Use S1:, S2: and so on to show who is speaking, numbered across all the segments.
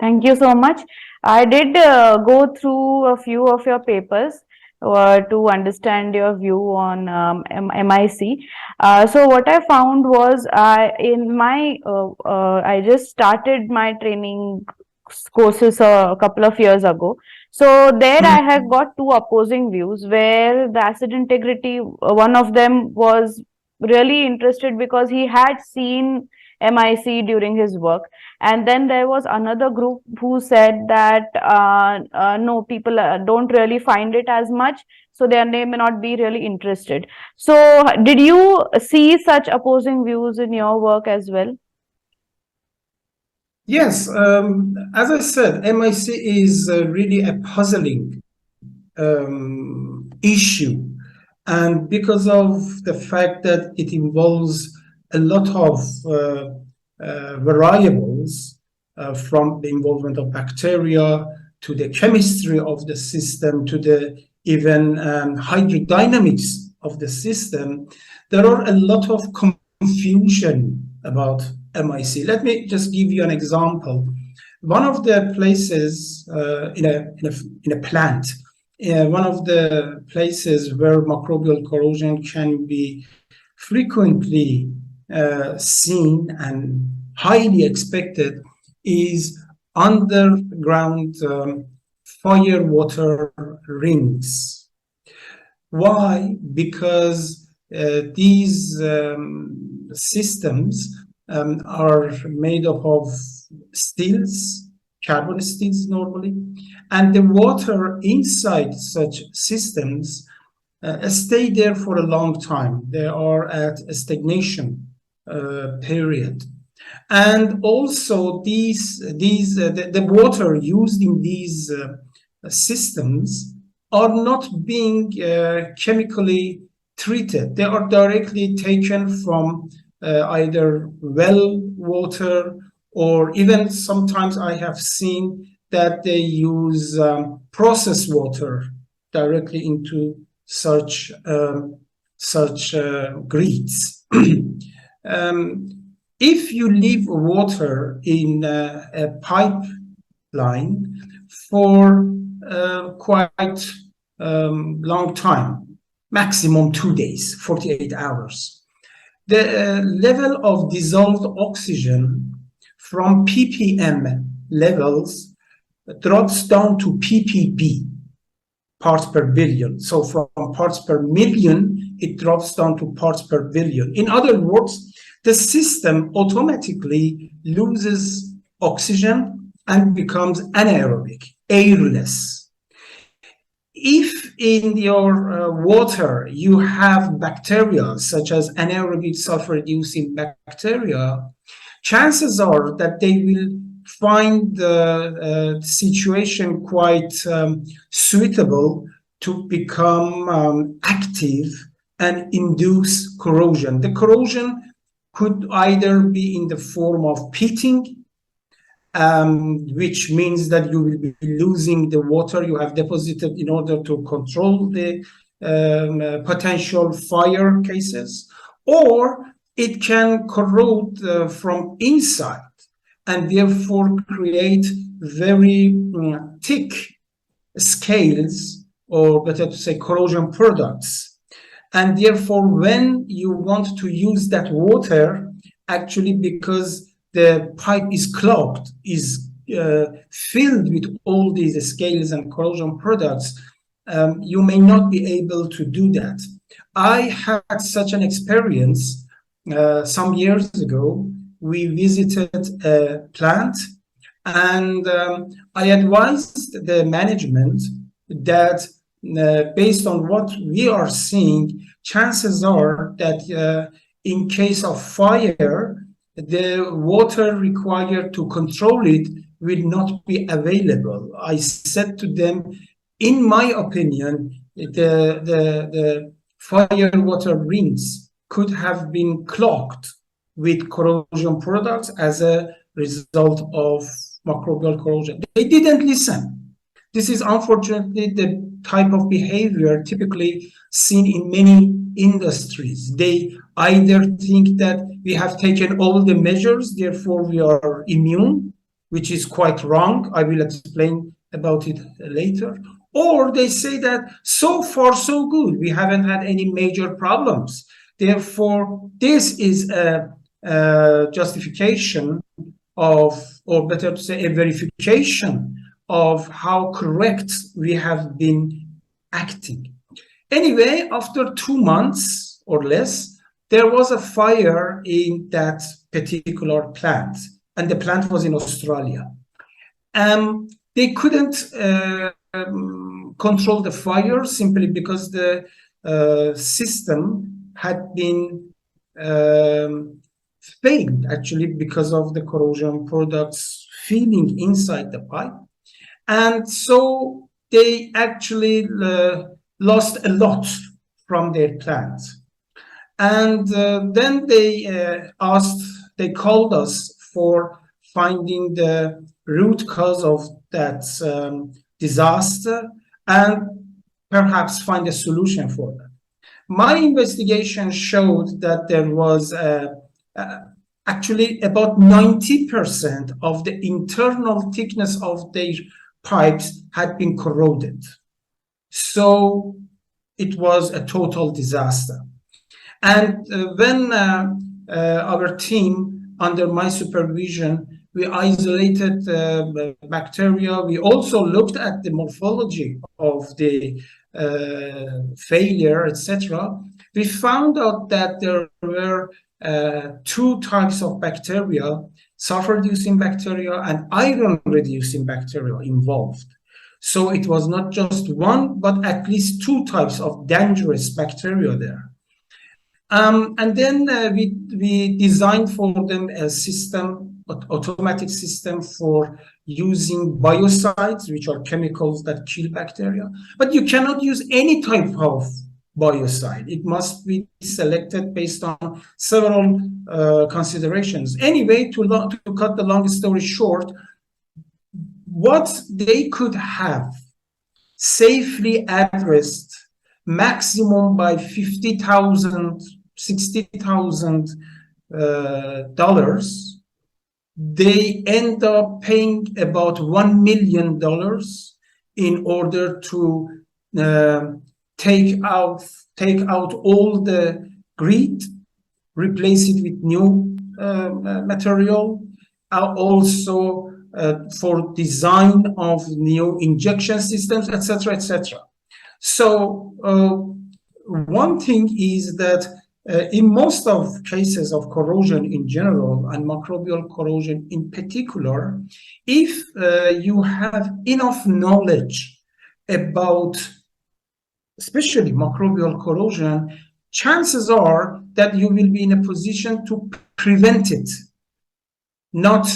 S1: Thank you so much. I did go through a few of your papers to understand your view on MIC. So what I found was I just started my training courses a couple of years ago. So there I had got two opposing views where the acid integrity, one of them was really interested because he had seen MIC during his work, and then there was another group who said that no, people don't really find it as much, so they may not be really interested. So did you see such opposing views in your work as well?
S2: Yes, as I said, MIC is really a puzzling issue. And because of the fact that it involves a lot of variables, from the involvement of bacteria to the chemistry of the system to the even hydrodynamics of the system, there are a lot of confusion about MIC. Let me just give you an example. One of the places in a plant, one of the places where microbial corrosion can be frequently seen and highly expected is underground fire water rings. Why? Because these systems are made up of steels, carbon steels normally, and the water inside such systems stay there for a long time. They are at a stagnation period. And also the water used in these systems are not being chemically treated. They are directly taken from either well water, or even sometimes I have seen that they use processed water directly into such grids. If you leave water in a pipeline for quite long time, maximum 2 days, 48 hours, the level of dissolved oxygen from ppm levels drops down to ppb, parts per billion. So from parts per million, it drops down to parts per billion. In other words, the system automatically loses oxygen and becomes anaerobic, airless. If in your water you have bacteria such as anaerobic sulfur-reducing bacteria, chances are that they will find the situation quite suitable to become active and induce corrosion. The corrosion could either be in the form of pitting, which means that you will be losing the water you have deposited in order to control the potential fire cases, or it can corrode from inside and therefore create very thick scales, or better to say corrosion products. And therefore, when you want to use that water, actually because the pipe is clogged, is filled with all these scales and corrosion products, you may not be able to do that. I had such an experience some years ago. We visited a plant, and I advised the management that based on what we are seeing, chances are that in case of fire, the water required to control it will not be available. I said to them, in my opinion, the fire water rings could have been clogged with corrosion products as a result of microbial corrosion. They didn't listen. This is unfortunately the type of behavior typically seen in many industries. They either think that we have taken all the measures, therefore we are immune, which is quite wrong. I will explain about it later. Or they say that so far so good, we haven't had any major problems. Therefore, this is a justification of, or better to say, a verification of how correct we have been acting. Anyway, after 2 months or less, there was a fire in that particular plant, and the plant was in Australia. They couldn't control the fire simply because the system had been failed, actually, because of the corrosion products feeling inside the pipe. And so they actually lost a lot from their plant. And then they called us for finding the root cause of that disaster and perhaps find a solution for that. My investigation showed that there was actually about 90% of the internal thickness of their pipes had been corroded. So it was a total disaster. And when our team, under my supervision, we isolated bacteria, we also looked at the morphology of the failure, etc. We found out that there were two types of bacteria, sulfur-reducing bacteria and iron-reducing bacteria involved. So it was not just one, but at least two types of dangerous bacteria there. And then we designed for them a system, automatic system for using biocides, which are chemicals that kill bacteria. But you cannot use any type of biocide. It must be selected based on several considerations. Anyway, to cut the long story short, what they could have safely addressed maximum by $50,000, $60,000, they end up paying about $1 million in order to take out all the grit, replace it with new material, also for design of new injection systems, etc., etc. So one thing is that in most of cases of corrosion in general and microbial corrosion in particular, if you have enough knowledge about especially microbial corrosion, chances are that you will be in a position to prevent it, not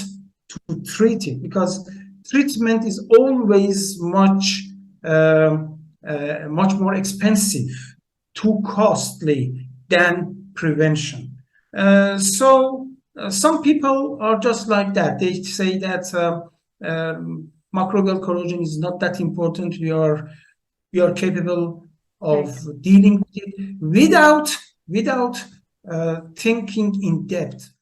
S2: to treat it, because treatment is always much more expensive, too costly than prevention. So some people are just like that. They say that microbial corrosion is not that important. We are capable of dealing with it without thinking in depth.